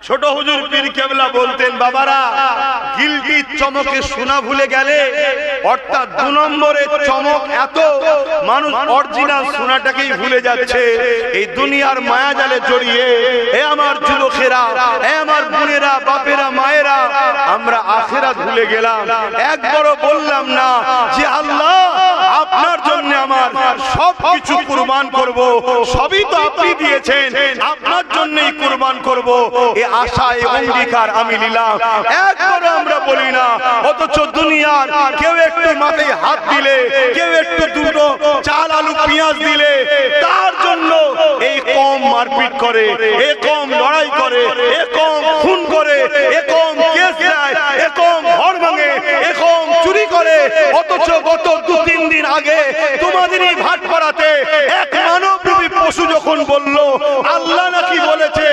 ছোট হুজুর পীর কেবলা বলতেন, বাবারা গিলটির চমকে সোনা ভুলে গেলে, অর্থাৎ 2 নম্বরের চমক এত, মানুষ অরিজিনাল সোনাটাকেই ভুলে যাচ্ছে এই দুনিয়ার মায়া জালে জড়িয়ে। হে আমার যুবকেরা, হে আমার বোনেরা, বাপেরা, মায়েরা, আমরা আখিরাত ভুলে গেলাম। একবারও বললাম না যে আল্লাহ আপনার জন্য আমার সব কিছু কুরবান করব, সবই তো আপনি দিয়েছেন, আপনার জন্যই কুরবান করব, এই আশা, এই অঙ্গীকার আমি নিলাম। একবারও আমরা বলি না। অথচ দুনিয়ার কেউ একটু মাথায় হাত দিলে, কেউ একটু দুটো চাল আলু পেঁয়াজ দিলে, তার জন্য এই কম মারপিট করে, এ কম লড়াই করে, এ কম খুন করে, এ কম কেস দেয়, এ কম ঘর ভাঙে, এ কম চুরি করে। অথচ গত 2-3 দিন আগে তোমাদেরই ভাটপাড়াতে এক মানবরূপী পশু যখন বলল আল্লাহ নাকি বলেছে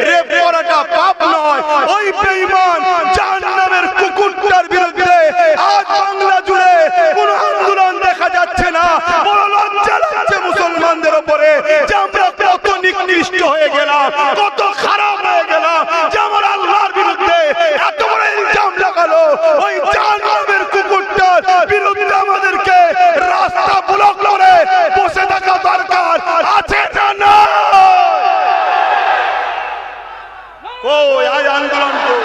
রেপ করাটা পাপ নয়, ওই বেঈমান জাহান্নামের কুকুরটার বিরুদ্ধে আজ বাংলা জুড়ে কোন আন্দোলন দেখা যাচ্ছে না। বড় লজ্জা লাগছে মুসলমানদের উপরে যে আমরা কত নিকৃষ্ট হয়ে গেলাম, কত খারাপ হয়ে গেলাম, যে আমার আল্লাহর বিরুদ্ধে এত বড় ইলজাম লাগালো। ওই জাহান্নামের কুকুরটার বিরুদ্ধে আমাদেরকে রাস্তা ব্লক করে বসে থাকা দরকার আছে না? না, ওই আজ আন্দোলন তো,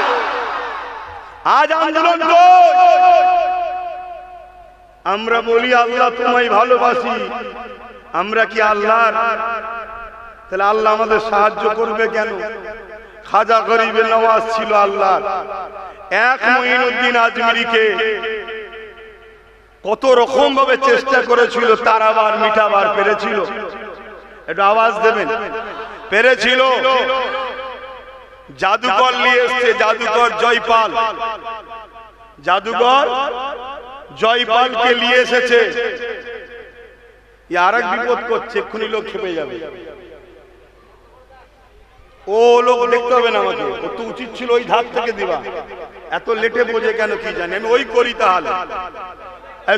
আজ আন্দোলন তো। আমরা বলি আল্লাহ তোমায় ভালোবাসি, আমরা কি আল্লাহর? তাহলে আল্লাহ আমাদের সাহায্য করবে কেন? খাজা গরিবের নওয়াজ ছিল আল্লাহর। এক মঈনুদ্দিন আজমিরিকে কত রকম ভাবে চেষ্টা করেছিল, তারাবার মিটাবার পেরেছিল? একটু আওয়াজ দেবেন, পেরেছিল? জাদুকর নিয়ে এসছে, জাদুকর জয়পাল, জাদুকর জয়পালকে নিয়ে এসেছে। আর এক বিপদ করছে, এক্ষুনি লোক খেপে যাবে। ও লোক দেখতে হবে না আমাকে, ও তো উচিত ছিল ওই ধাপ থেকে দিবা, এত লেটে বোঝে কেন কি জানি, আমি ওই করি। তাহলে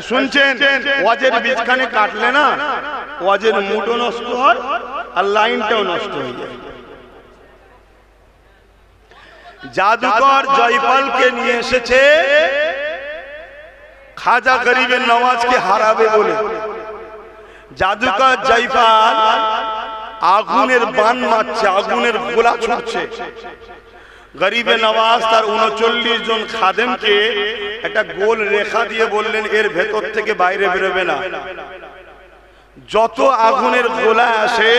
শুনছেন, ওয়াজের বীজখানে কাটলে না ওয়াজের মুডও নষ্ট হয় আর লাইনটাও নষ্ট হয়ে যায়। জাদুকর জয়পালকে নিয়ে এসেছে খাজা গরিবের নওয়াজকে হারাবে বলে। জাদুকর জয়পাল আগুনের বান মারছে, আগুনের গোলা ছুটছে। গরিবে নওয়াজ তার 39 জন খাদেমকে একটা গোল রেখা দিয়ে বললেন এর ভেতর থেকে বাইরে বেরোবে না। যত আগুনের গোলা আসে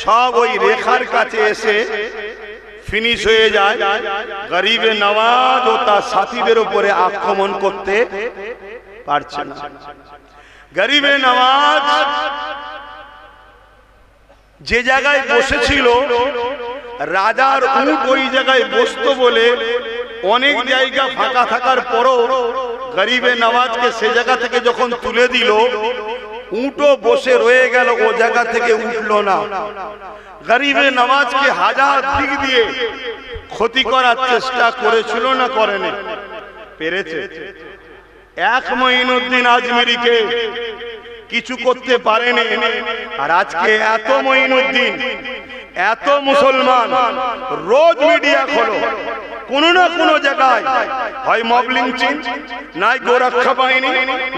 সব ওই রেখার কাছে এসে ফিনিশ হয়ে যায়। গরিবে নওয়াজ ও তার সাথীদের উপরে আক্রমণ করতে পারছে না। গরিবে নওয়াজ যে জায়গায় বসেছিল, রাজার উট ওই জায়গায় বসতো বলে অনেক জায়গা ফাঁকা থাকার পরও গরিবে নওয়াজকে সে জায়গা থেকে যখন তুলে দিল, উটও বসে রয়ে গেল, ও জায়গা থেকে উঠলো না। গরিবে নওয়াজকে হাজার দিক দিয়ে ক্ষতি করার চেষ্টা করেছিল না করেনি? পেরেছে। এক মঈনুদ্দিন আজমিরিকে কিছু করতে পারেনি। আর আজকে এত মঈনুদ্দিন, এত মুসলমান রোজ মিডিয়া খোলো, কোনো না কোনো জায়গায় হয় মব লিঞ্চিং, নাই গোরক্ষা বাহিনী,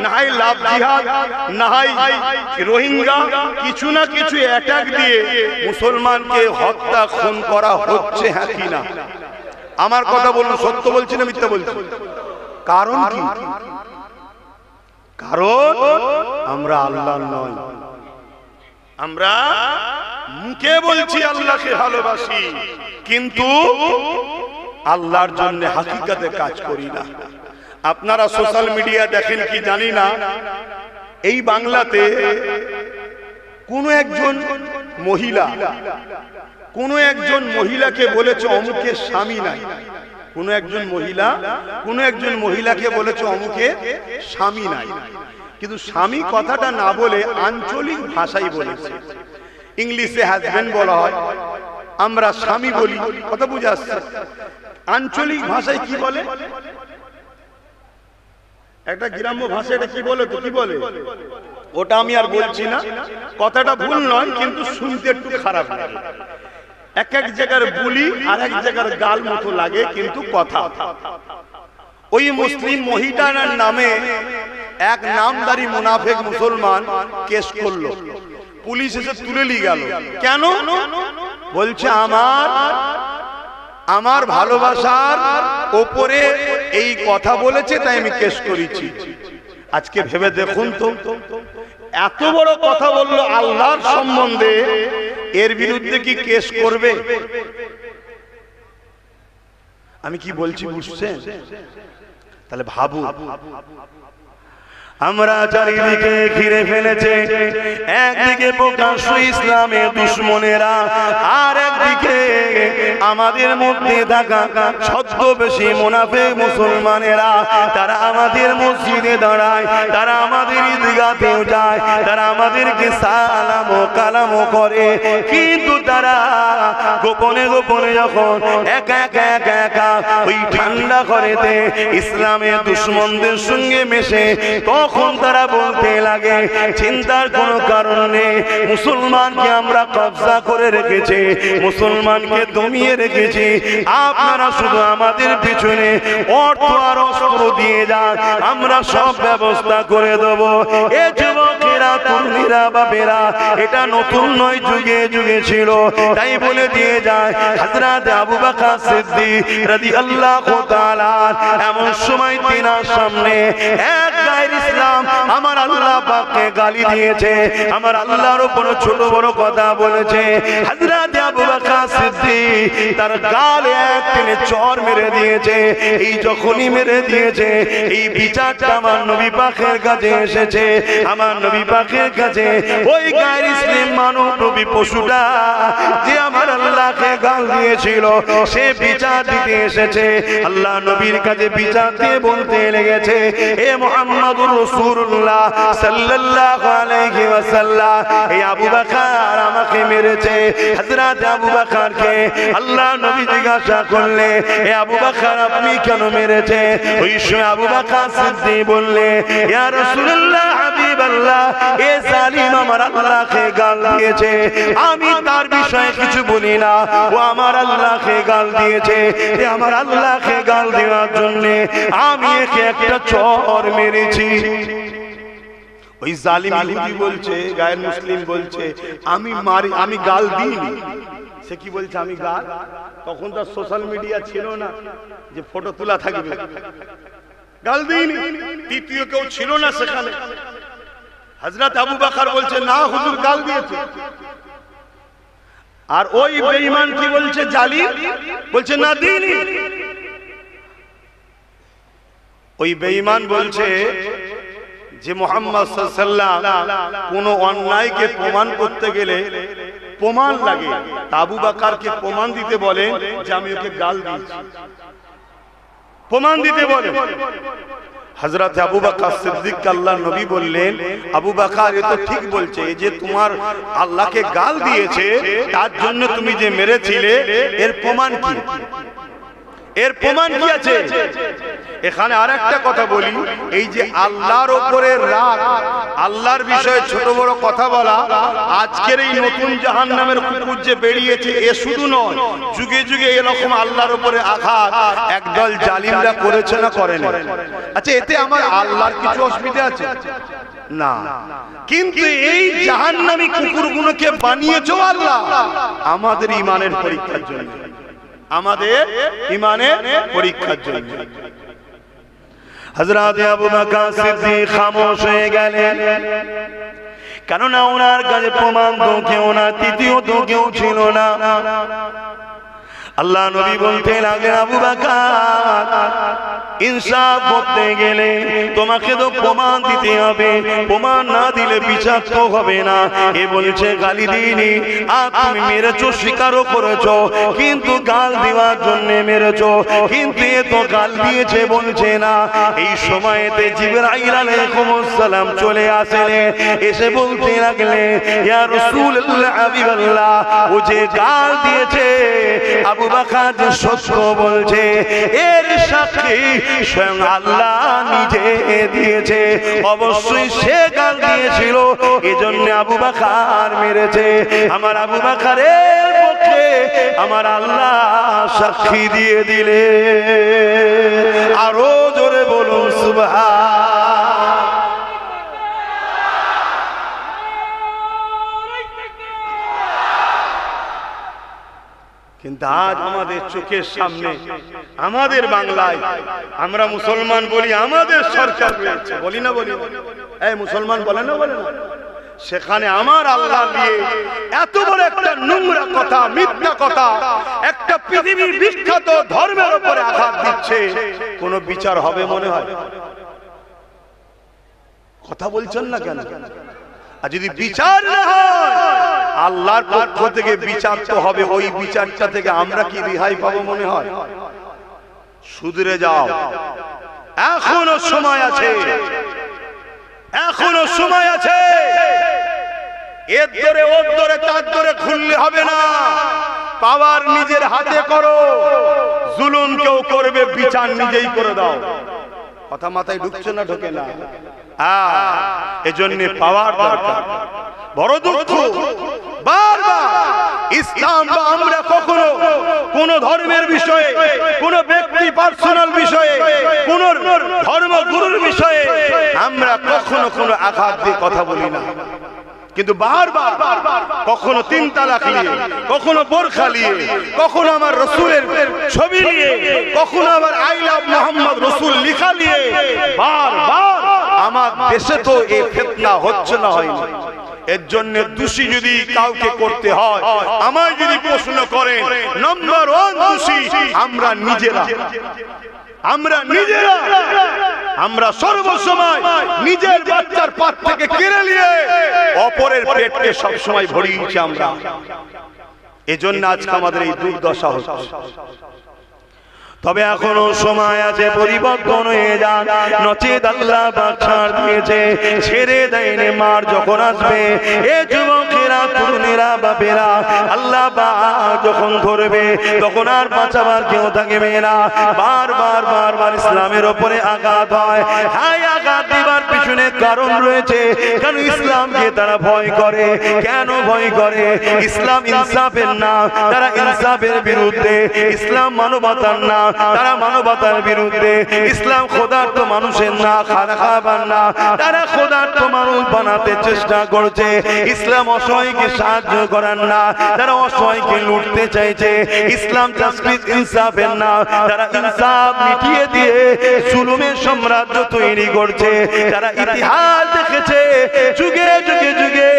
নাই লাভ জিহাদ, নাই রোহিঙ্গা, কিছু না কিছু অ্যাটাক দিয়ে মুসলমানকে হত্যা খুন করা হচ্ছে। হ্যাঁ কি না? আমার কথা বলুন, সত্য বলছি না মিথ্যা বলছি? কারণ কি? কারণ আমরা আল্লাহ নয়। আমরা মুখে বলছি আল্লাহকে ভালোবাসি, কিন্তু আল্লাহর জন্য হাকিকতে কাজ করি না। আপনারা সোশ্যাল মিডিয়া দেখেন কি জানি না, এই বাংলাতে কোনো একজন মহিলাকে বলেছে অমুকের স্বামী নাই। কোনো একজন মহিলাকে বলেছে অমুকের স্বামী নাই, কিন্তু স্বামী কথাটা না বলে আঞ্চলিক ভাষায় বলেছে। ইংলিশে হাজবেন্ড বলা হয়, আমরা স্বামী বলি, কথা বুঝে আসছে। আঞ্চলিক ভাষায় কি বলে? একটা গ্রাম্য ভাষা, এটা কি বলে? তো কি বলে ওটা আমি আর বলছি না, কথাটা ভুল নয়, কিন্তু শুনতে একটু খারাপ লাগে। এক এক জায়গার বুলি আর এক জায়গার গাল মতো লাগে, কিন্তু কথা। ওই মুসলিম মহিলার নামে এক নামদারি মুনাফিক মুসলমান কেস করলো, পুলিশ এসে তুলে নিয়ে গেল। কেন? বলছে আমার ভালোবাসার ওপরে এই কথা বলেছে, তাই আমি কেস করেছি। আজকে ভেবে দেখুন তো, এত বড় কথা বললো আল্লাহর সম্বন্ধে, এর বিরুদ্ধে কি কেস করবে? আমি কি বলছি বুঝছেন? তাহলে ভাবু, আমরা চারিদিকে ঘিরে ফেলেছে, একদিকে প্রকাশ্য ইসলামের দুশমনেরা, আর একদিকে আমাদের মধ্যে থাকা ছদ্মবেশী মুনাফিক মুসলমানেরা। তারা আমাদের মসজিদে দাঁড়ায়, তারা আমাদের ঈদগাহেও যায়, তারা আমাদেরকে সালাম ও কালাম করে, কিন্তু তারা গোপনে গোপনে যখন একা একা ওই ঠান্ডা ঘরেতে ইসলামের দুশমনদের সঙ্গে মেশে, তখন তারা বলতে লাগে চিন্তার কোনো কারণ নেই, মুসলমানকে আমরা কবজা করে রেখেছি, মুসলমানকে দমিয়ে রেখেছি, আপনারা শুধু আমাদের পিছনে অর্থ আর অস্ত্র দিয়ে যান, আমরা সব ব্যবস্থা করে দেব। এ যুবকেরা, তরুণীরা, বাপেরা, এটা নতুন নয়, যুগে যুগে ছিল। তাই বলে দিয়ে যায় হযরত আবু বকর সিদ্দিক রাদিয়াল্লাহু তাআলা, এমন সময় তিনার সামনে এক গায়ের ইসলাম আমার আল্লাহ পাককে গালি দিয়েছে, আমার আল্লাহর উপর ছোট বড় কথা বলেছে। হযরত আবু বকর সিদ্দিক তার গালে এক টেনে চর মেরে দিয়েছে। এই যখনই মেরে দিয়েছে, এই বিচারটা আমার নবী পাকের কাছে এসেছে। আমার নবী পাকের কাছে ওই গায়ের ইসলাম মানব নবী পশুটা যে আমার আল্লাহকে গাল দিয়েছিল, সে বিচার দিতে এসেছে। আল্লাহ নবীর কাছে বিচার দিয়ে বলতে লেগেছে, এ মুহাম্মদুর রাসূলুল্লাহ সাল্লাল্লাহু আলাইহি ওয়াসাল্লাম, এই আবু বকর আমাকে মেরেছে। হযরত আবু বকরকে আল্লাহ নবী জিজ্ঞাসা করলে, এ আবু বকর আপনি কেন মেরেছে? ওই সময় আবু বকর সিদ্দিক বললে, ইয়া রাসূলুল্লাহ, হাবিবাল্লাহ, এ জালিম আমার আল্লাহকে গাল দিয়েছে, আমি তার বিষয়ে কিছু বলি না, ও আমার আল্লাহকে গাল দিয়েছে। এ আমার আল্লাহকে গাল দেওয়ার জন্য আমি একে একটা চর মেরেছি। ওই জালিম ইহুদি বলছে, গায়ের মুসলিম বলছে, আমি গাল দিইনি। সে কি বলছে? আমি গাল? তখন তো সোশ্যাল মিডিয়া ছিল না যে ফটো তোলা থাকবে। গাল দিইনি, তৃতীয় কেউ ছিল না সেখানে। হযরত আবু বকর বলছে, না হুজুর গাল দিয়েছে। আর ওই বেঈমান কি বলছে? জালিম বলছে, না দিইনি। ওই বেঈমান বলছে যে মুহাম্মদ সাল্লাল্লাহু আলাইহি ওয়াসাল্লাম কোন অন্যায়কে প্রমাণ করতে গেলে প্রমাণ লাগে, আবু বকরকে প্রমাণ দিতে বলেন যে আমি ওকে গাল দিয়েছি, প্রমাণ দিতে বলেন। হযরত আবু বকর সিদ্দিক আল্লাহ নবী বললেন, আবু বকর এ তো ঠিক বলছে, যে তোমার আল্লাহকে গাল দিয়েছে, তার জন্য তুমি যে মেরেছিলে, এর প্রমাণ কি? এর প্রমাণ কি আছে? এখানে আরেকটা কথা বলি, এই যে আল্লাহর উপরে রাগ, আল্লাহর বিষয়ে ছোট বড় কথা বলা, আজকের এই নতুন জাহান্নামের কুকুর যে বেরিয়েছে, এ শুধু নয়, যুগে যুগে এরকম আল্লাহর উপরে আঘাত একদল জালিমরা করেছে না করেনি? আচ্ছা, এতে আমার আল্লাহর কিছু অসুবিধা আছে? না। কিন্তু এই জাহান্নামী কুকুরগুলোকে বানিয়েছো আল্লাহ আমাদের ঈমানের পরীক্ষার জন্য, আমাদের ঈমানের পরীক্ষার জন্য। হযরত আবু বকর সিদ্দিক খামোশ হয়ে গেলেন, কেননা ওনার কাছে প্রমাণ তো কেউ না, তৃতীয় তো কেউ ছিল না। আল্লাহ নবী বলতে লাগলেন, আবু বকর, ইনসাফ করতে গেলে তোমাকে তো প্রমাণ দিতে হবে, প্রমাণ না দিলে বিচার তো হবে না। এ বলছে গালি দিইনি, আর তুমি মেরেছো, স্বীকারও করেছো, কিন্তু গাল দেওয়ার জন্য মেরেছো, কিন্তু এ তো গাল দিয়েছে বলছে না। এই সময়তে জিবরাইল আলাইহিস সালাম চলে আসলেন, এসে বলতে লাগলেন, ইয়া রাসূলুল্লাহ, হাবিবাল্লাহ, ও যে গাল দিয়েছে, আবু বকর যে সত্য বলছে এর সাক্ষী স্বয়ং আল্লাহ নিজে দিয়েছে। অবশ্যই সে গাল দিয়েছিল, এজন্য আবু বকর মেরেছে। আমার আবু বকরের পক্ষে আমার আল্লাহ সাক্ষী দিয়ে দিলে। আরো জোরে বলুন সুবহান। কিন্তু আজ আমাদের চোখের সামনে আমাদের বাংলায় আমরা মুসলমান বলি, আমাদের সরকার রয়েছে, বলি না বলি, এই মুসলমান বলে না বলে না, সেখানে আমার আল্লাহ দিয়ে এত বড় একটা নোংরা কথা, মিথ্যা কথা, একটা পৃথিবীর বিখ্যাত ধর্মের উপরে আঘাত দিচ্ছে, কোন বিচার হবে মনে হয়? কথা বলছেন না কেন? আর যদি বিচার না হয় আল্লাহর পক্ষ থেকে বিচার তো হবে, ওই বিচারটা থেকে আমরা কি রেহাই পাবো মনে হয়? শুধরে যাও, এখনো সময় আছে, এখনো সময় আছে। এর ধরে ওর ধরে তার ধরে খুললে হবে না, পাওয়ার নিজের হাতে করো। জুলুম কেউ করবে, বিচার নিজেই করে দাও। কথা মাথায় ঢুকছে না? ঢোকে না? এজন্য পাওয়ার দরকার। বড় দুঃখ, বারবার ইসলাম বা আমরা কখনো কোন ধর্মের বিষয়ে, কোন ব্যক্তি পার্সোনাল বিষয়ে, কোন ধর্মগুরুর বিষয়ে আমরা কখনো কোনো আঘাত দিয়ে কথা বলি না। কিন্তু বারবার কখনো 3 তালাক নিয়ে, কখনো বোরখা নিয়ে, কখনো আমার রসুলের ছবি নিয়ে, কখনো আবার আই লাভ মোহাম্মদ রসুল লিখা নিয়ে বারবার আমার দেশে তো এই ফিতনা হচ্ছে না হয়নি। এর জন্য দোষী যদি কাউকে করতে হয়, আমায় যদি প্রশ্ন করেন, নাম্বার 1 দোষী আমরা নিজেরা। আমরা নিজেরা, আমরা সর্বসময় নিজের বাচ্চার পাত থেকে কেড়ে নিয়ে অপরের পেটকে সবসময় ভরিয়েছি আমরা। এজন্য আজকে আমাদের এই দুর্দশা হচ্ছে। তবে এখনো সময় আছে, পরিবর্তন হয়ে যান, নচেত আল্লাহ পাক ছাড় দিয়েছে, ছেড়ে দেয়নি মার যখন আসবে। এ যুবকেরা, তরুণেরা, বাপেরা, আল্লাহ পাক যখন ধরবে তখন আর বাঁচাবার কেউ থাকবে না। বারবার বারবার ইসলামের উপরে আঘাত হয়। হ্যাঁ, আঘাত দিবার পিছনে কারণ রয়েছে। কেন ইসলামকে তারা ভয় করে? কেন ভয় করে? ইসলাম ইনসাফের না, তারা ইনসাফের বিরুদ্ধে। ইসলাম মানবতার না, তারা মানবতার বিরুদ্ধে। ইসলাম খোদার্থ মানুষের না, খানা খাবার না, তারা খোদার্থ মানুষ বানাতে চেষ্টা করছে। ইসলাম অসহায়কে সাহায্য করার না, তারা অসহায়কে লুটতে চাইছে। ইসলাম জাস্টিস ইনসাফের না, তারা ইনসাফ মিটিয়ে দিয়ে জুলুমের সাম্রাজ্য তৈরি করছে। তারা ইতিহাস দেখেছে, যুগে যুগে যুগে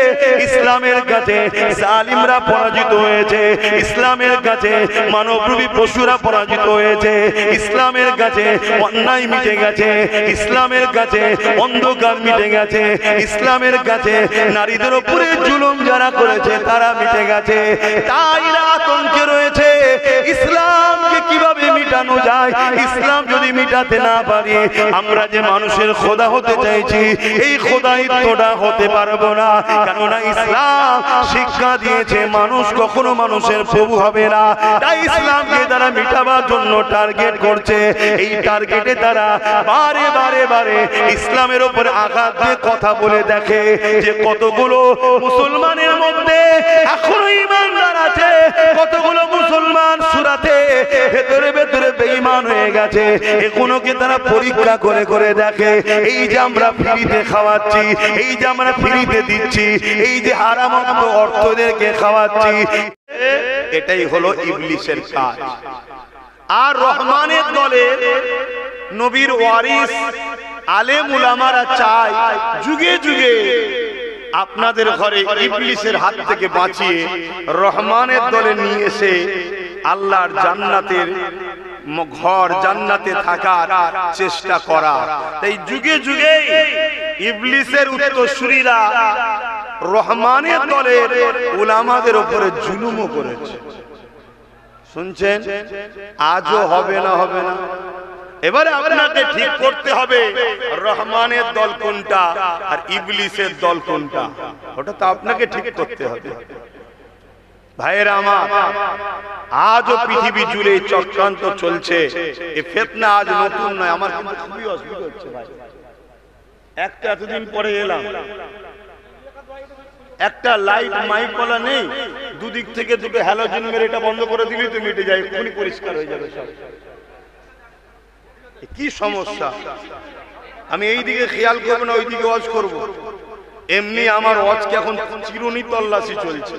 ইসলামের কাছে জালিমরা পরাজিত হয়েছে, ইসলামের কাছে মানবরূপী পশুরা পরাজিত হয়েছে, ইসলামের কাছে অন্যায় মিটে গেছে, ইসলামের কাছে অন্ধকার মিটে গেছে, ইসলামের কাছে নারীদের উপরে জুলুম যারা করেছে তারা মিটে গেছে। তাই আতঙ্কে রয়েছে ইসলামকে কিভাবে মিটানো যায়। ইসলাম যদি মিটাতে না পারি, আমরা যে মানুষের খোদা হতে চাইছি এই খোদাইত্বটা হতে পারবো না। কেননা ইসলাম শিক্ষা দিয়েছে মানুষ কখনো মানুষের প্রভু হবে না। তাই ইসলামকে তারা মিটাবার জন্য টার্গেট করছে। এই টার্গেটে তারা বারে বারে বারে ইসলামের উপর আঘাত দিয়ে কথা বলে দেখে যে কতগুলো মুসলমানের মধ্যে এখনো ঈমানদার আছে, কতগুলো মুসলমান সুরাতে ভেতরে ভেতরে বেঈমান হয়ে গেছে। এগুলোকে তারা পরীক্ষা করে করে দেখে। এই যে আমরা ফ্রিতে খাওয়াচ্ছি, এই যে আমরা ফ্রিতে দিচ্ছি, এই যে হারাম অর্থদেরকে খাওয়াচ্ছি, এটাই হলো ইবলিসের কাজ। আর রহমানের দলে নবীর ওয়ারিস আলেম উলামারা চায় যুগে যুগে আপনাদের ঘরে ইবলিসের হাত থেকে বাঁচিয়ে রহমানের দলে নিয়ে এসে আল্লাহর জান্নাতের ঘর, জান্নাতে থাকার চেষ্টা করা। তাই যুগে যুগে ইবলিসের উত্তরসূরিরা রহমানের দলের উলামাদের উপরে জুলুমও করেছে। শুনছেন? আজও হবে না, হবে না। এবারে আপনাকে ঠিক করতে হবে রহমানের দল কোনটা আর ইবলিসের দল কোনটা, ওটা তো আপনাকে ঠিক করতে হবে। ভাইয়েরা আমার, আজও পৃথিবী জুড়ে চক্রান্ত চলছে। এই ফিতনা আজ নতুন নয়। আমার কিন্তু খুবই অসুবিধা হচ্ছে ভাই। একটা এতদিন পরে এলাম, একটা লাইট মাইক বলা নেই, দুদিক থেকে দুটো হ্যালোজেন মেরে এটা বন্ধ করে দিলি তো মিটে যায়, এক্ষুনি পরিষ্কার হয়ে যাবে সব। কি সমস্যা! আমি এই দিকে খেয়াল করবো না, ওই দিকে ওয়াজ করবো। এমনি আমার ওয়াজকে এখন চিরুনি তল্লাশি চলছে।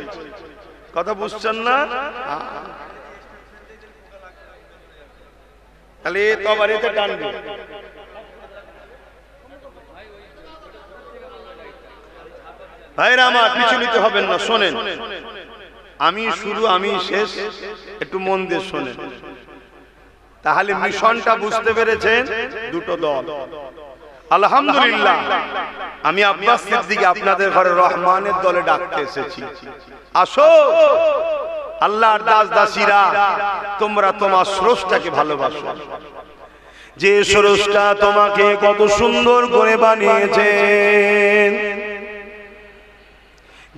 কথা বুঝছেন না? তাহলে তো আবার এতে টানবে। ভাইরা আমার, পিছু নিতে হবেন না, শোনেন। আমি শুরু, আমি শেষ, একটু মন দিয়ে শোনেন। তাহলে মিশনটা বুঝতে পেরেছেন। দুটো দল, আলহামদুলিল্লাহ। আমি আব্বাস সিদ্দিকী আপনাদের ঘরে রহমানের দলে ডাকতে এসেছি। আসো, আল্লাহর দাস দাসীরা, তোমরা তোমার স্রষ্টাকে ভালোবাসো। যে স্রষ্টা তোমাকে কত সুন্দর করে বানিয়েছেন,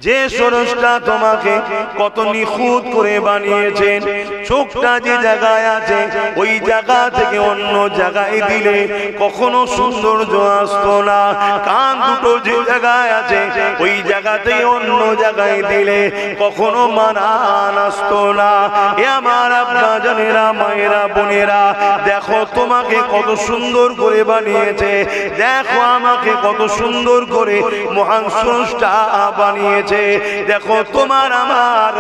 যে স্রষ্টা তোমাকে কত নিখুঁত করে বানিয়েছেন, চোখটা যে জায়গায় আছে ওই জায়গা থেকে অন্য জায়গায় দিলে কখনো সৌন্দর্য আসতো না। কান দুটো যে জায়গায় আছে ওই জায়গা থেকে অন্য জায়গায় দিলে কখনো মানান আসতো না। এ আমার আব্বা জানেরা, মায়েরা, বোনেরা, দেখো তোমাকে কত সুন্দর করে বানিয়েছে, দেখো আমাকে কত সুন্দর করে মহান স্রষ্টা বানিয়েছে। দেখো তোমার আমার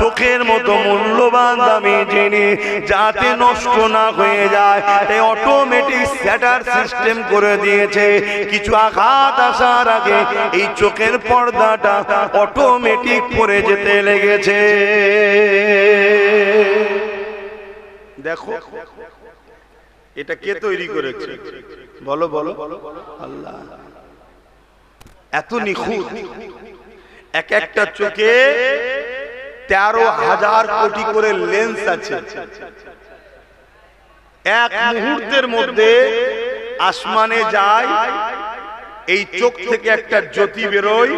চোখের মতো মূল্যবান দামি জিনিস যাতে নষ্ট না হয়ে যায়, তাই অটোমেটিক শ্যাটার সিস্টেম করে দিয়েছে। কিছু আঘাত আসার আগে এই চোখের পর্দাটা অটোমেটিক পড়ে যেতে লেগেছে। দেখো এটা কে তৈরি করেছে? বলো বলো। আল্লাহ। এত নিখুঁত। এক একটা চোখে 13,000 কোটি করে লেন্স আছে। এক মুহূর্তের মধ্যে আসমানে যায়, এই চোখ থেকে একটা জ্যোতি বেরোয়,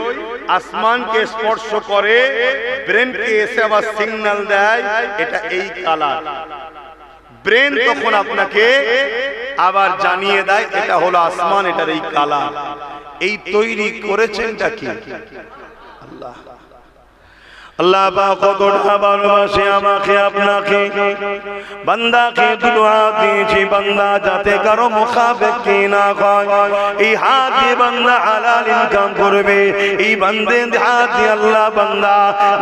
আসমানকে স্পর্শ করে, ব্রেনকে এসে আবার সিগন্যাল দেয় এটা এই কালার। ব্রেন তখন আপনাকে আবার জানিয়ে দেয় এটা হলো আসমান, এটার এই কালার। এই তৈরি করেছেনটা কি? আল্লাহ। আল্লাহ পাক কতটা ভালোবাসে আমাকে আপনাকে। বান্দাকে দুটো হাত দিয়েছি, বান্দা যাতে কারো মুখাপেক্ষী না হয়। এই হাত দিয়ে বান্দা হালাল ইনকাম করবে। এই বান্দে হাত দিয়ে আল্লাহ বান্দা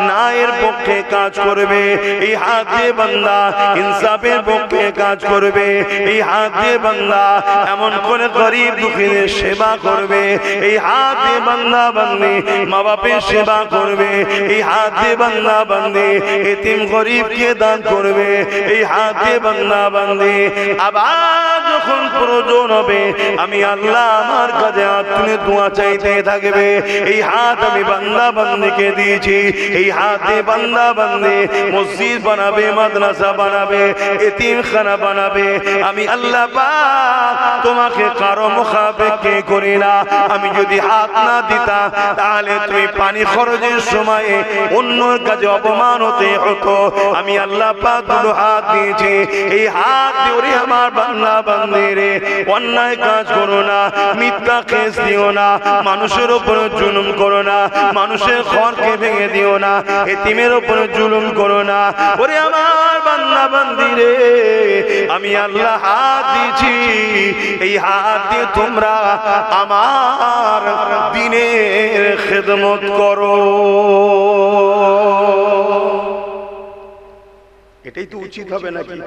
ন্যায়ের পক্ষে কাজ করবে। এই হাত দিয়ে বান্দা ইনসাফের পক্ষে কাজ করবে। এই হাত দিয়ে বান্দা এমন করে গরিব দুঃখীদের সেবা করবে। এই হাত দিয়ে বান্দা বান্দি মা বাপের সেবা করবে। এই হাত বান্দা বান্দি এতিম গরিবকে দান করবে। এই হাতে বান্দা বান্দি আবার যখন প্রয়োজন হবে আমি আল্লাহ আমার কাছে হাত তুলে দোয়া চাইতে থাকবে। এই হাত আমি বান্দা বান্দিকে দিয়েছি। এই হাতে বান্দা বান্দি মসজিদ বানাবে, মাদ্রাসা বানাবে, এতিমখানা বানাবে। আমি আল্লাহ পাক তোমাকে কারো মুখাপেক্ষী করি না। আমি যদি হাত না দিতাম তাহলে তুমি পানি খরচের সময়ে অন্য কাজে অপমান হতে হতো। আমি আল্লাহ পাক দুটো হাত দিয়েছি। এই হাত দিয়ে আমার বান্দা বান্দিরে অন্যায় কাজ করো না, মিথ্যা কেস দিও না, মানুষের উপরে জুলুম করো না, মানুষের ঘরকে ভেঙে দিও না, এতিমের উপরে জুলুম করো না। ওরে আমার বান্দা বান্দিরে আমি আল্লাহ হাত দিয়েছি। এই হাত দিয়ে তোমরা আমার দ্বীনের খেদমত করো। এটাই তো উচিত হবে নাকি?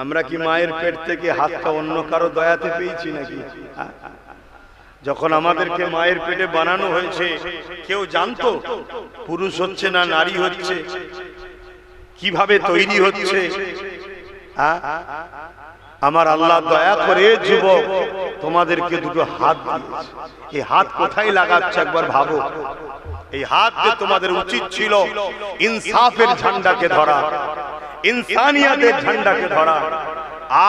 আমরা কি মায়ের পেট থেকে হাতটা অন্য কারো দয়াতে পেয়েছি নাকি? যখন আমাদেরকে মায়ের পেটে বানানো হয়েছে কেউ জানতো পুরুষ হচ্ছে না নারী হচ্ছে, কিভাবে তৈরি হচ্ছে? আমার আল্লাহ দয়া করে যুবক তোমাদেরকে দুটো হাত দিয়েছে। এই হাত কোথায় লাগাচ্ছে একবার ভাবো। এই হাত দিয়ে তোমাদের উচিত ছিল ইনসাফের ঝান্ডাকে ধরা, ইনসানিয়াতের ঝান্ডাকে ধরা।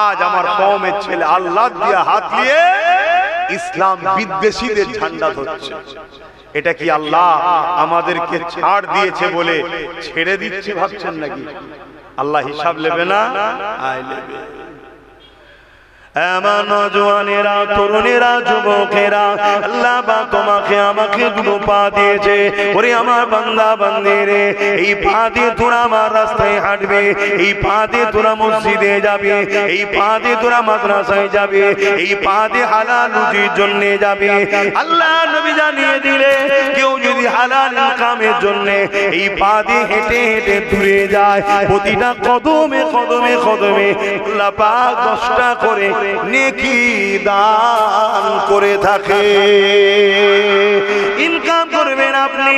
আজ আমার কওমের ছেলে আল্লাহ দিয়া হাত দিয়ে ইসলাম বিদ্বেষীদের ঝান্ডা ধরছে। এটা কি আল্লাহ আমাদেরকে ছাড় দিয়েছে বলে ছেড়ে দিচ্ছে ভাবছেন নাকি? আল্লাহ হিসাব নেবে না? আয় নেবে। আমার নওজওয়ানেরা, তরুণেরা, যুবকেরা, আল্লাহ পাক তোমাকে আমাকে দুটো পা দিয়েছে। ওরে আমার বান্দা বান্দিরে, এই পা দিয়ে তোরা আমার রাস্তায় হাঁটবে, এই পা দিয়ে তোরা মসজিদে যাবে, এই পা দিয়ে তোরা মাদ্রাসায় যাবে, এই পা দিয়ে হালাল রুজির জন্য যাবে। আল্লাহ নবী জানিয়ে দিলে কেউ যদি হালাল ইনকামের জন্য এই পা দিয়ে হেঁটে হেঁটে দূরে যায়, প্রতিটা কদমে কদমে কদমে আল্লাহ পাক 10টা করে নেকি দান করে থাকে। ইনকাম করবেন আপনি,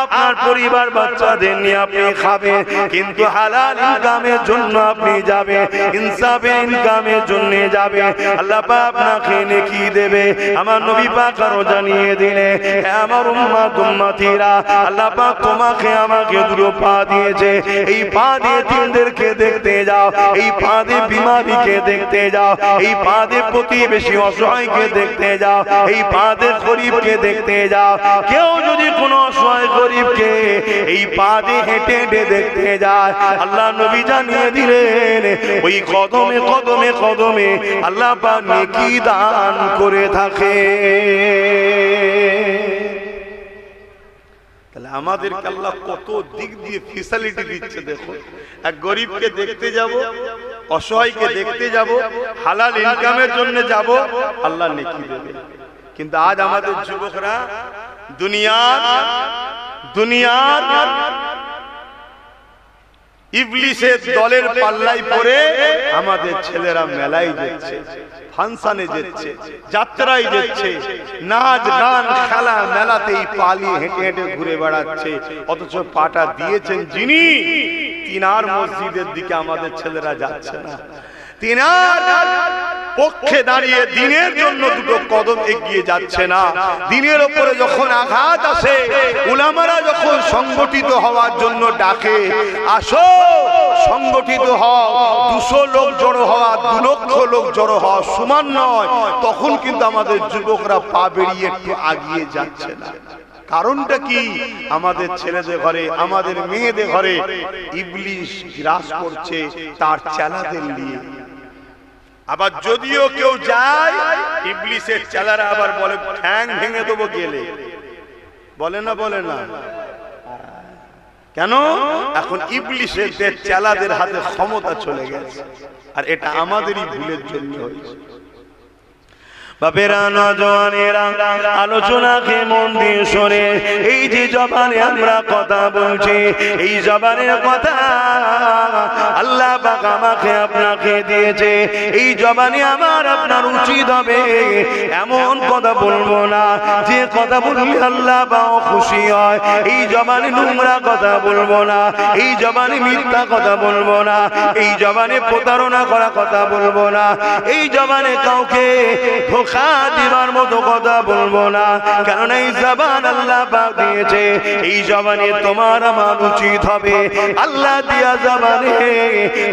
আপনার পরিবার বাচ্চাদের নিয়ে আপনি খাবেন, কিন্তু হালাল ইনকামের জন্য আপনি যাবেন, ইনসাফের ইনকামের জন্য যাবে, আল্লাহ পাক আপনাকে নেকি দেবে। আমার নবী পাক আরো জানিয়ে দিলে, হে আমার উম্মত উম্মতিরা, আল্লাহ পাক তোমাকে আমাকে দুটো পা দিয়েছে, এই পা দিয়ে তিনদেরকে দেখতে যাও, এই পা দিয়ে বিমারিকে দেখতে যাও, এই পা দিয়ে প্রতিবেশী অসহায়কে দেখতে যাও, এই পা দিয়ে গরিবকে দেখতে যাও। কেউ যদি কোনো অসহায় গরিবকে এই পা দিয়ে হেঁটে হেঁটে দেখতে যায়, আল্লাহ নবী জানিয়ে দিলেন ওই কদমে কদমে কদমে আল্লাহ পাক নেকি দান করে থাকে। তাহলে আমাদেরকে আল্লাহ কত দিক দিয়ে ফ্যাসিলিটি দিচ্ছে দেখো। এক গরিবকে দেখতে যাব, অসহায়কে দেখতে যাব, হালাল ইনকামের জন্য যাব, আল্লাহ নেকি দেবে। কিন্তু আজ আমাদের যুবকরা দুনিয়ার ইবলিসের দলের পাল্লাই পড়ে আমাদের ছেলেরা মেলায় যাচ্ছে, ফাংশনে যাচ্ছে, যাত্রায় যাচ্ছে, নাচ গান খেলা মেলাতেই পালিয়ে হেঁটে হেঁটে ঘুরে বেড়াচ্ছে। অথচ পাটা দিয়েছেন যিনি, তিনার মসজিদের দিকে আমাদের ছেলেরা যাচ্ছে না। তিনার পক্ষে দাঁড়িয়ে দিনের জন্য দুটো কদম এগিয়ে যাচ্ছে না। দিনের উপরে যখন আঘাত আসে, উলামারা যখন সংগঠিত হওয়ার জন্য ডাকে, আসো সংগঠিত হও, 200 লোক জড়ো হওয়া 2 লক্ষ লোক জড়ো হওয়া সমান নয়, তখন কিন্তু আমাদের যুবকরা পা বেরিয়ে একটু আগিয়ে যাচ্ছে না। কারণটা কি? আমাদের ছেলেদের ঘরে, আমাদের মেয়েদের ঘরে ইবলিশ গ্রাস করছে তার চেলাদের নিয়ে। আবার যদিও কেউ যায়, ইবলিসের চেলারা আবার বলে ঠ্যাং ভেঙে দেবো গেলে, বলে না? বলে না কেন? এখন ইবলিসের চেলাদের হাতে ক্ষমতা চলে গেছে, আর এটা আমাদেরই ভুলের জন্য হয়েছে। বাপেরা, নওজওয়ানেরা, আলোচনাকে মন দিয়ে শোনে। এই যে জবানে আমরা কথা বলছি, এই জবানের কথা আল্লাহ পাক আমাকে আপনাকে দিয়েছে। এই জবানে আমার আপনার উচিত হবে এমন কথা বলবো না যে কথা বললে আল্লাহ পাক খুশি হয়। এই জবানে নোংরা কথা বলবো না, এই জবানে মিথ্যা কথা বলবো না, এই জবানে প্রতারণা করা কথা বলবো না, এই জবানে কাউকে ধোঁকা দিবার মতো কথা বলবো না। কারণ এই জবান আল্লাহ পাক দিয়েছে, এই জবানে তোমার আমার উচিত হবে আল্লাহ দিয়া জবানে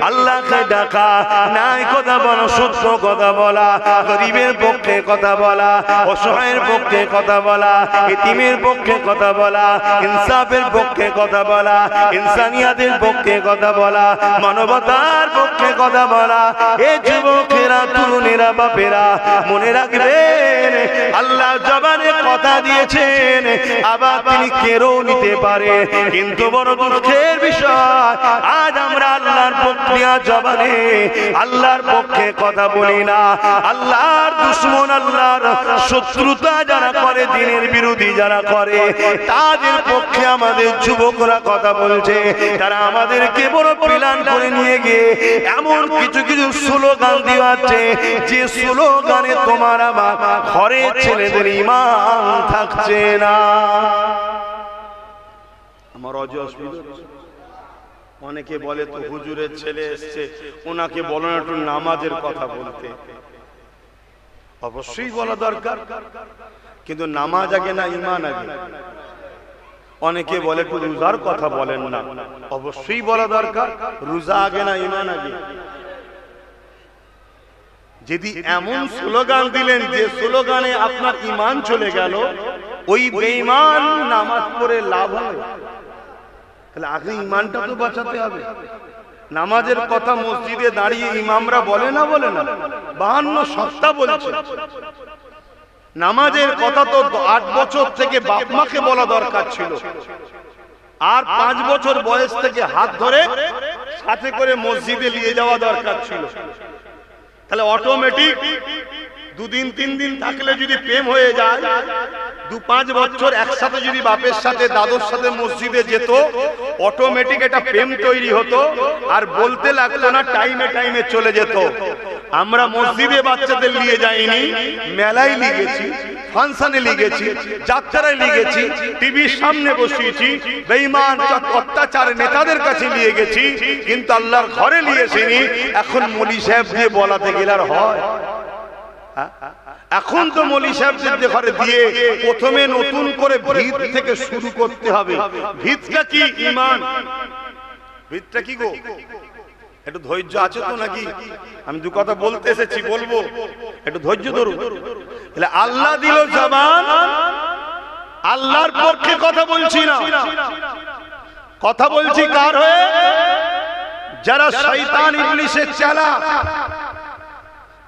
আল্লাহকে ডাকা, নাই কথা বলা, সত্য কথা বলা, গরিবের পক্ষে কথা বলা, অসহায়ের পক্ষে কথা বলা, এতিমের পক্ষে কথা বলা, ইনসাফের পক্ষে কথা বলা, ইনসানিয়াতের পক্ষে কথা বলা, মানবতার পক্ষে কথা বলা। এ যুবকেরা, তরুণেরা, বাপেরা, মনে রাখবেন আল্লাহ জবানে কথা দিয়েছেন, আবার তিনি কেড়েও নিতে পারে। কিন্তু বড় দুঃখের বিষয়, আজ আমরা আল্লাহর পক্ষে জবানে আল্লাহর পক্ষে কথা বলি না। আল্লাহর দুশমন, আল্লাহর শত্রুতা যারা করে, দিনের বিরোধী যারা করে, তাদের পক্ষে আমাদের যুবকরা কথা বলছে। তারা আমাদেরকে বড় প্ল্যান করে নিয়ে গিয়ে এমন কিছু কিছু স্লোগান দিওয়াচ্ছে, যে স্লোগানে তোমার আমার ঘরের ছেলেদের ঈমান থাকছে না। আমার অনেকে বলে তো হুজুরের ছেলে এসছে, ওনাকে বলো না একটু নামাজের কথা বলতে। অবশ্যই বলা দরকার, কিন্তু নামাজ আগে না ঈমান আগে? অনেকে বলে একটু রোজার কথা বলেন না, অবশ্যই বলা দরকার, রোজা আগে না ঈমান আগে? যদি এমন স্লোগান দিলেন যে স্লোগানে আপনার ঈমান চলে গেল, ওই বেঈমান নামাজ পড়ে লাভ হবে? তাহলে আগে ঈমানটা তো বাঁচাতে হবে। নামাজের কথা মসজিদে দাঁড়িয়ে ইমামরা বলে না 52 সপ্তাহ বলছে। নামাজের কথা তো 8 বছর থেকে বাপ মাকে বলা দরকার ছিল, আর 5 বছর বয়স থেকে হাত ধরে সাথে করে মসজিদে নিয়ে যাওয়া দরকার ছিল। তাহলে অটোমেটিক 2 দিন 3 দিন থাকলে যদি প্রেম হয়ে যায়, 2-5 বছর একসাথে যদি বাপের সাথে দাদুর সাথে মসজিদে যেত, অটোমেটিক একটা প্রেম তৈরি হতো, আর বলতে লাগতো না, টাইমে টাইমে চলে যেত। আমরা মসজিদে বাচ্চাদের নিয়ে যাইনি, মেলায় নিয়ে গেছি, ফাংশনে নিয়ে গেছি, যাত্রায় নিয়ে গেছি, টিভির সামনে বসিয়েছি, বেঈমান অত্যাচার নেতাদের কাছে নিয়ে গেছি, কিন্তু আল্লাহর ঘরে নিয়ে আসিনি। এখন মৌলী সাহেব দিয়ে বলাতে গেলে আর হয়? এখন তো মৌলী সাহেবদের ঘরে দিয়ে প্রথমে নতুন করে ভিত থেকে শুরু করতে হবে। ভিতটা কি? ঈমান। ভিতটা কি গো? একটু ধৈর্য আছে তো নাকি? আমি 2 কথা বলতে এসেছি, বলবো, একটু ধৈর্য ধরুন। তাহলে আল্লাহ দিল জবান, আল্লাহর পক্ষে কথা বলছি না, কথা বলছি কার হয়ে? যারা শয়তান ইবলিসের চেলা,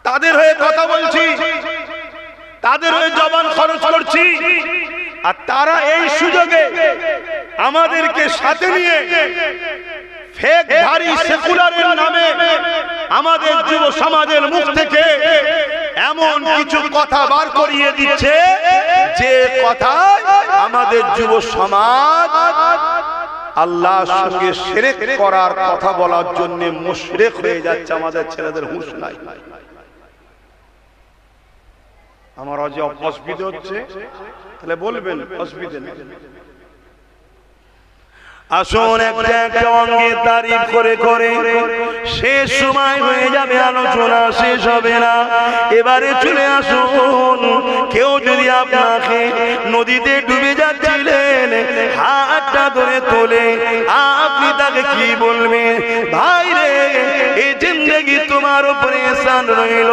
তাদের হয়ে কথা বলছি, তাদের হয়ে জবান খরচ করছি। আর তারা এই সুযোগে আমাদেরকে সাথে নিয়ে ফেক ধারী সেকুলারের নামে আমাদের যুব সমাজের মুখ থেকে এমন কিছু কথা বার করিয়ে দিচ্ছে, যে কথা আমাদের যুব সমাজ আল্লাহর সঙ্গে শিরক করার কথা বলার জন্য মুশরিক হয়ে যাচ্ছে। আমাদের ছেলেদের হুঁশ নাই। আমার আজ অসুবিধা হচ্ছে, তাহলে বলবেন অসুবিধা নেই। আসুন একটা একটা অঙ্গের তারিফ করে করে শেষ সময় হয়ে যাবে, আলোচনা শেষ হবে না। এবারে চলে আসুন, কেউ যদি আপনাকে নদীতে ডুবে যাচ্ছিলেন, হাতটা ধরে তোলে, আপনি তাকে কি বলবেন? ভাই রে, এই জিন্দেগি তোমার উপরে এহসান রইল,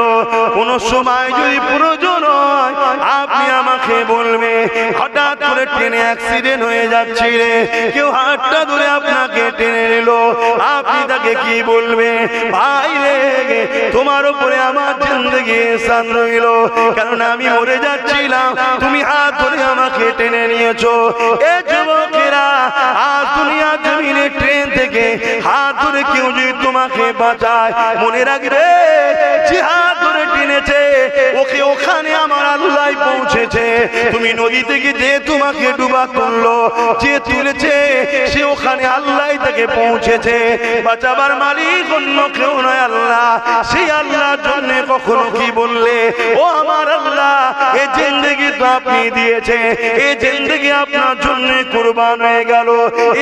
কোন সময় যদি প্রয়োজন হয় আপনি আমাকে বলবে। হঠাৎ করে ট্রেনে অ্যাক্সিডেন্ট হয়ে যাচ্ছিলে, কেউ হাতটা ধরে আপনাকে টেনে নিল, আপনি তাকে কি বলবে? ভাই রে, তোমার উপরে আমার জিন্দেগি এহসান রইল, কারণ আমি মরে যাচ্ছিলাম, তুমি হাত ধরে আমাকে টেনে নিয়েছো। এ যুবকেরা, আজ দুনিয়া জমিনে ট্রেন থেকে হাত ধরে কেউ যদি তোমাকে বাঁচায়, মনে রাখবে যে হাত ধরে টেনেছে ওকে ওখানে আমার আল্লাহ পৌঁছেছে। তুমি নদী থেকে যে তোমাকে ডুবা তুললো, যে তুলেছে, সে ওখানে আল্লাহ তাকে পৌঁছেছে। বাঁচাবার মালিক অন্য কেউ নয়, আল্লাহ। সেই আল্লাহর জন্য কখনো কি বললে, ও আমার আল্লাহ, এই জিন্দেগি তো আপনি দিয়েছে, এই জিন্দেগি আপনার জন্য কুরবান হয়ে গেল,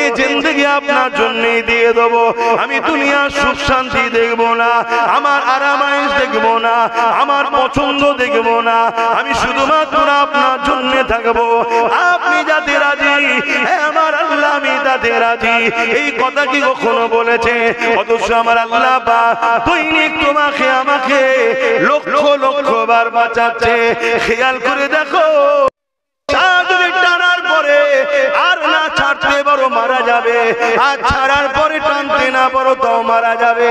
এই জিন্দেগি আপনার জন্যই দিয়ে দেবো। আমি দুনিয়ার সুখ শান্তি দেখবো না, আমার আরামায়েশ দেখবো না, আমার পছন্দ দেখবো না, আমি শুধুমাত্র আপনার জন্য থাকবো। আপনি যাতে রাজি, আমার আল্লাহ আমি তাতে রাজি। এই কথা কি কখনো বলেছে? অথচ আমার আল্লাহ দৈনিক তোমাকে আমাকে লক্ষ লক্ষ বার বাঁচাচ্ছে। খেয়াল করে দেখো, টানার পরে আর না ছাড়তে পারো মারা যাবে, আর ছাড়ার পরে টানতে না পারো তাও মারা যাবে।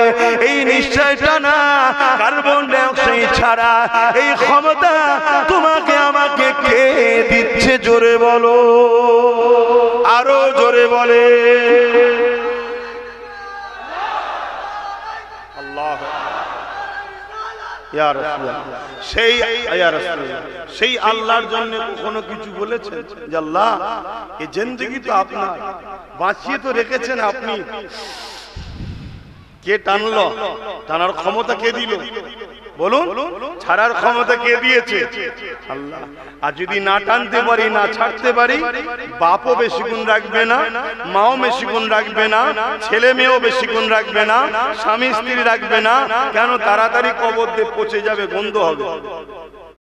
এই নিশ্চয় টানা কার্বন ডাইঅক্সাইড ছাড়া এই ক্ষমতা তোমাকে আমাকে কে দিচ্ছে? জোরে বলো, আরো জোরে বলে আল্লাহ। সেই আল্লাহর জন্য কখনো কিছু বলেছেন যে আল্লাহ, এই জিন্দেগি তো আপনার, বাঁচিয়ে তো রেখেছেন আপনি, কে টানলো? টানার ক্ষমতা কে দিল? বলুন, ছাড়ার ক্ষমতা কে দিয়েছে? আল্লাহ। আর যদি না টানতে পারি, না ছাড়তে পারি, বাপও বেশি গুণ রাখবে না, মাও বেশি গুণ রাখবে না, ছেলে মেয়েও বেশি গুণ রাখবে না, স্বামী স্ত্রী রাখবে না। কেন? তাড়াতাড়ি কবর দিয়ে পচে যাবে, গন্ধ হবে।